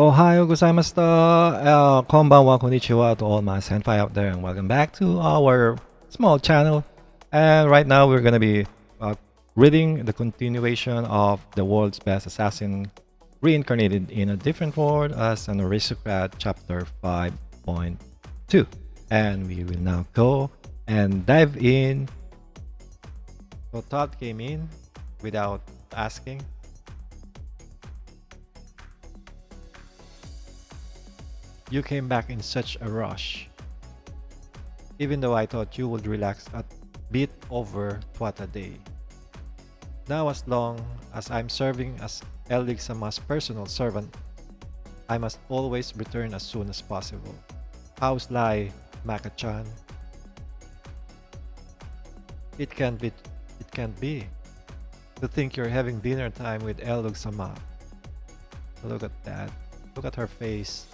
Ohio gozaimashita. Konbanwa, konnichiwa to all my senpai out there, and welcome back to our small channel. And right now, we're gonna be uh, reading the continuation of the world's best assassin, reincarnated in a different world as an aristocrat, chapter 5.2. And we will now go and dive in. So Todd came in without asking. You came back in such a rush, even though I thought you would relax a bit over Twata Day. Now, as long as I'm serving as Eldig Sama's personal servant, I must always return as soon as possible. How's Lai, Maka-chan? It can't be. It can't be. To think you're having dinner time with Eldig Sama. Look at that. Look at her face.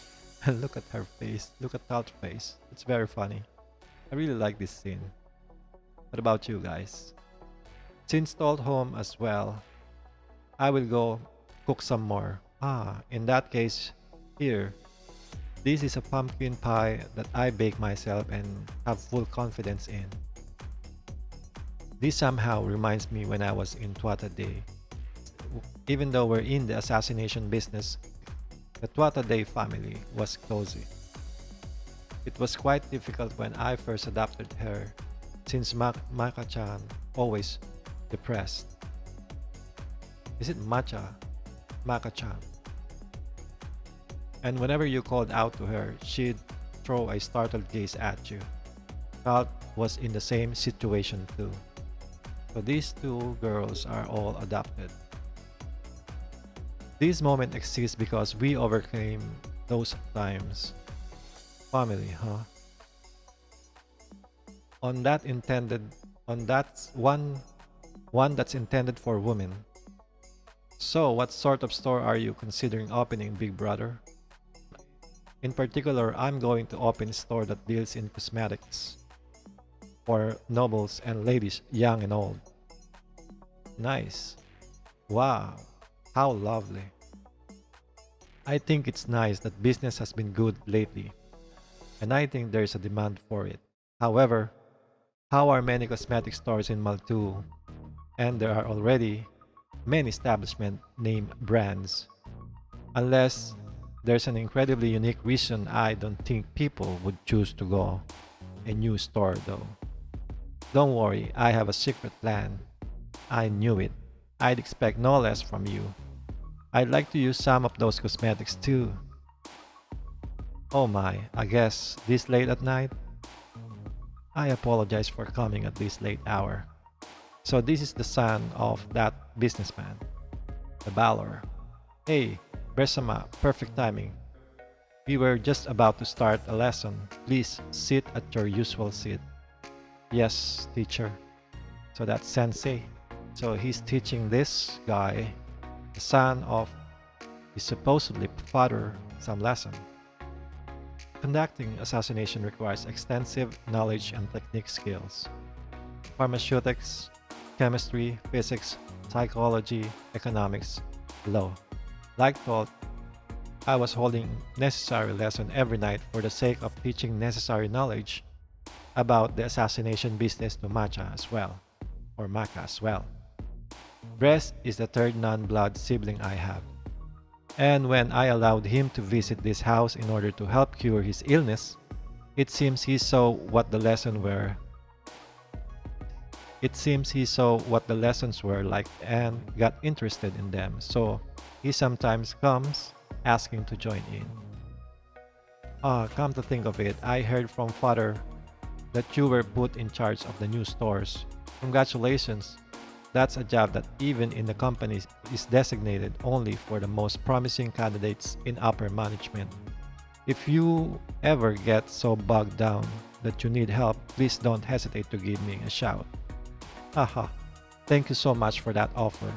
Look at her face. Look at that face. It's very funny. I really like this scene. What about you guys? Since stalled home as well, I will go cook some more. In that case, here, this is a pumpkin pie that I bake myself and have full confidence in. This somehow reminds me when I was in Tuata Day. Even though we're in the assassination business, the Tuata Day family was cozy. It was quite difficult when I first adopted her, since Maka-chan always depressed. Is it Maka-chan? And whenever you called out to her, she'd throw a startled gaze at you. Kalt was in the same situation too. So these two girls are all adopted. This moment exists because we overcame those times. Family, huh? On that intended, on that one that's intended for women. So, what sort of store are you considering opening, Big Brother? In particular, I'm going to open a store that deals in cosmetics for nobles and ladies, young and old. Nice. Wow, how lovely. I think it's nice that business has been good lately, and I think there's a demand for it. However, how are many cosmetic stores in Maltu, and there are already many establishment name brands. Unless there's an incredibly unique reason, I don't think people would choose to go a new store though. Don't worry, I have a secret plan. I knew it. I'd expect no less from you. I'd like to use some of those cosmetics too. Oh my, I guess this late at night? I apologize for coming at this late hour. So this is the son of that businessman, the Balor. Hey, Bersama, perfect timing. We were just about to start a lesson. Please sit at your usual seat. Yes, teacher. So that's sensei. So he's teaching this guy, the son of his supposedly father, some lesson. Conducting assassination requires extensive knowledge and technique skills. Pharmaceutics, chemistry, physics, psychology, economics, law. Like thought, I was holding necessary lesson every night for the sake of teaching necessary knowledge about the assassination business to Macha as well, or Maka as well. Bress is the third non-blood sibling I have. And when I allowed him to visit this house in order to help cure his illness, it seems he saw what the lesson were. It seems he saw what the lessons were like and got interested in them, so he sometimes comes asking to join in. Come to think of it, I heard from father that you were put in charge of the new stores. Congratulations. That's a job that even in the companies is designated only for the most promising candidates in upper management. If you ever get so bogged down that you need help, please don't hesitate to give me a shout. Haha, thank you so much for that offer.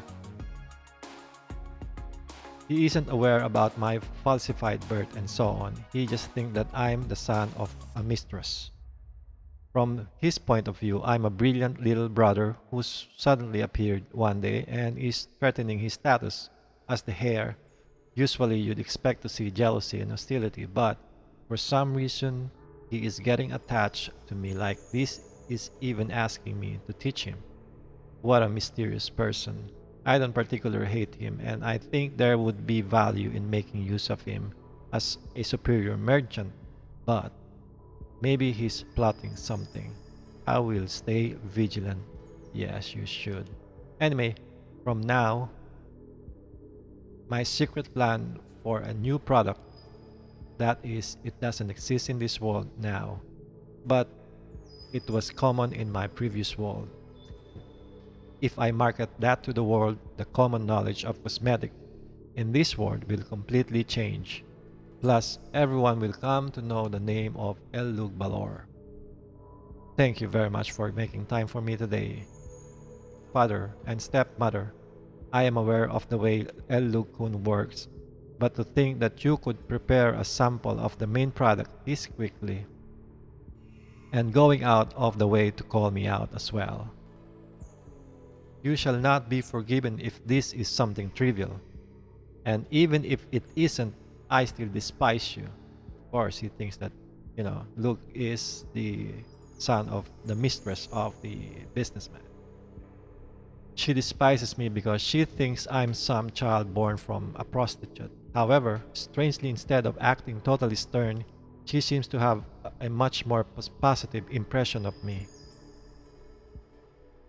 He isn't aware about my falsified birth and so on. He just thinks that I'm the son of a mistress. From his point of view, I'm a brilliant little brother who's suddenly appeared one day and is threatening his status as the heir Usually, you'd expect to see jealousy and hostility, but for some reason, he is getting attached to me like this is even asking me to teach him. What a mysterious person. I don't particularly hate him, and I think there would be value in making use of him as a superior merchant, but maybe he's plotting something. I will stay vigilant. Yes, you should. Anyway, from now, my secret plan for a new product, that is, it doesn't exist in this world now, but it was common in my previous world. If I market that to the world, the common knowledge of cosmetic in this world will completely change. Plus, everyone will come to know the name of El Balor. Thank you very much for making time for me today. Father and stepmother, I am aware of the way El-Kun works, but to think that you could prepare a sample of the main product this quickly and going out of the way to call me out as well. You shall not be forgiven if this is something trivial. And even if it isn't, I still despise you. Of course, he thinks that, Luke is the son of the mistress of the businessman. She despises me because she thinks I'm some child born from a prostitute. However, strangely, instead of acting totally stern, she seems to have a much more positive impression of me.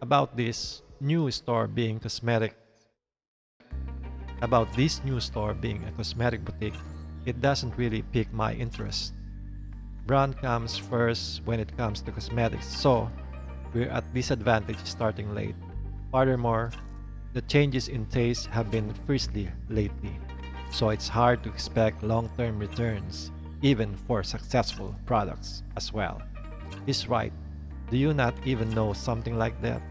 About this new store being cosmetic, about this new store being a cosmetic boutique, it doesn't really pique my interest. Brand comes first when it comes to cosmetics, so we're at disadvantage starting late. Furthermore, the changes in taste have been fiercely lately, so it's hard to expect long-term returns, even for successful products as well. He's right. Do you not even know something like that?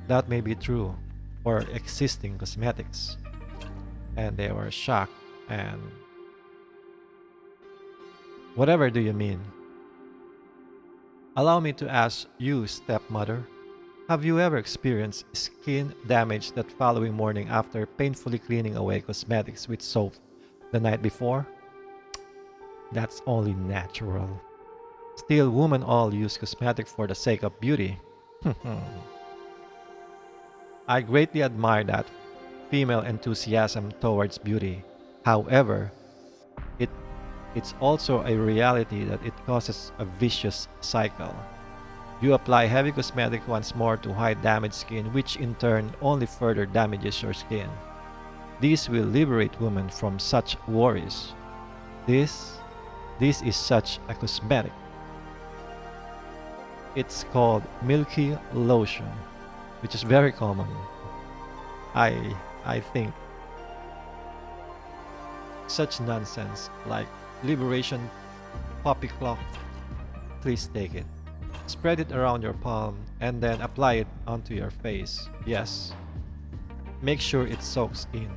That may be true for existing cosmetics. And they were shocked and... Whatever do you mean? Allow me to ask you, stepmother, have you ever experienced skin damage that following morning after painfully cleaning away cosmetics with soap the night before? That's only natural. Still, women all use cosmetics for the sake of beauty. I greatly admire that female enthusiasm towards beauty. However, it's also a reality that it causes a vicious cycle. You apply heavy cosmetic once more to hide damaged skin, which in turn only further damages your skin. This will liberate women from such worries. This is such a cosmetic. It's called milky lotion, which is very common. I think such nonsense like liberation poppy cloth. Please take it. Spread it around your palm and then apply it onto your face. Yes. Make sure it soaks in.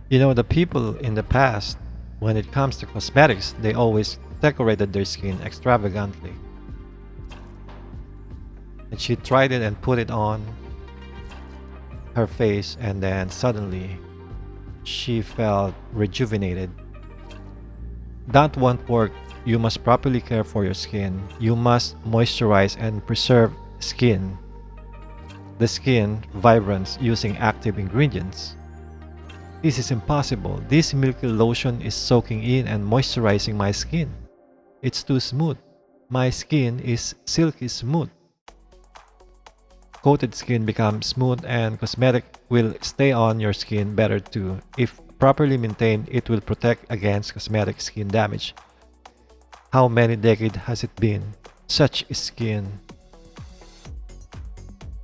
The people in the past, when it comes to cosmetics, they always decorated their skin extravagantly. And she tried it and put it on her face, and then suddenly she felt rejuvenated. That won't work. You must properly care for your skin. You must moisturize and preserve the skin vibrance using active ingredients. This is impossible. This milky lotion is soaking in and moisturizing my skin. It's too smooth. My skin is silky smooth. Coated skin becomes smooth and cosmetic will stay on your skin better too. If properly maintained, it will protect against cosmetic skin damage. How many decades has it been? Such skin.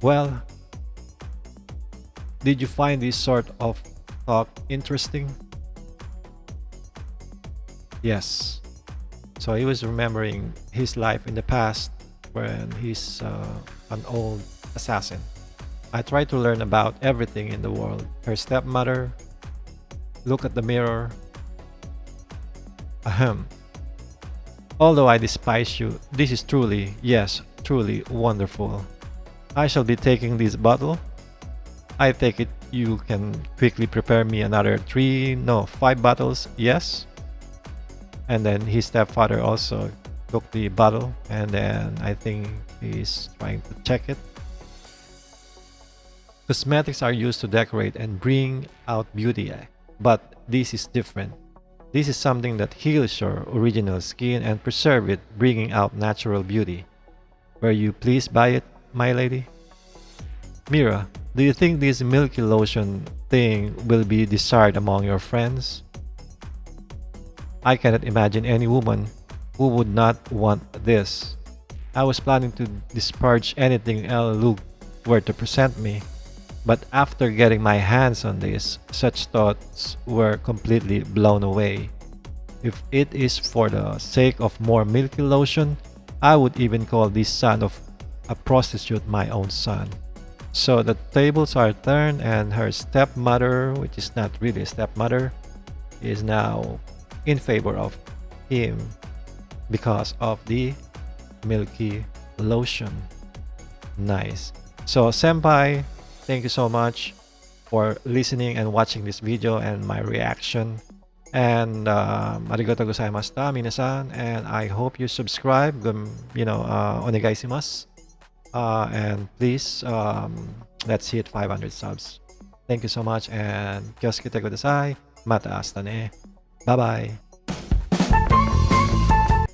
Well, did you find this sort of talk interesting? Yes. So he was remembering his life in the past when he's an old assassin. I tried to learn about everything in the world. Her stepmother, look at the mirror. Ahem. Although I despise you, this is truly, yes, truly wonderful. I shall be taking this bottle. I take it you can quickly prepare me another 5 bottles, yes? And then his stepfather also took the bottle, and then I think he's trying to check it. Cosmetics are used to decorate and bring out beauty, but this is different. This is something that heals your original skin and preserve it, bringing out natural beauty. Were you pleased by it, my lady? Mira, do you think this milky lotion thing will be desired among your friends? I cannot imagine any woman who would not want this. I was planning to disparage anything El Luke were to present me, but after getting my hands on this, such thoughts were completely blown away. If it is for the sake of more milky lotion, I would even call this son of a prostitute my own son. So the tables are turned, and her stepmother, which is not really a stepmother, is now in favor of him because of the milky lotion. Nice. So, senpai, thank you so much for listening and watching this video and my reaction. And arigatou gozaimashita, minasan. And I hope you subscribe. Onegaishimasu. And please, let's hit 500 subs. Thank you so much, and kyoshikite kudasai. Mata asta ne. Bye bye.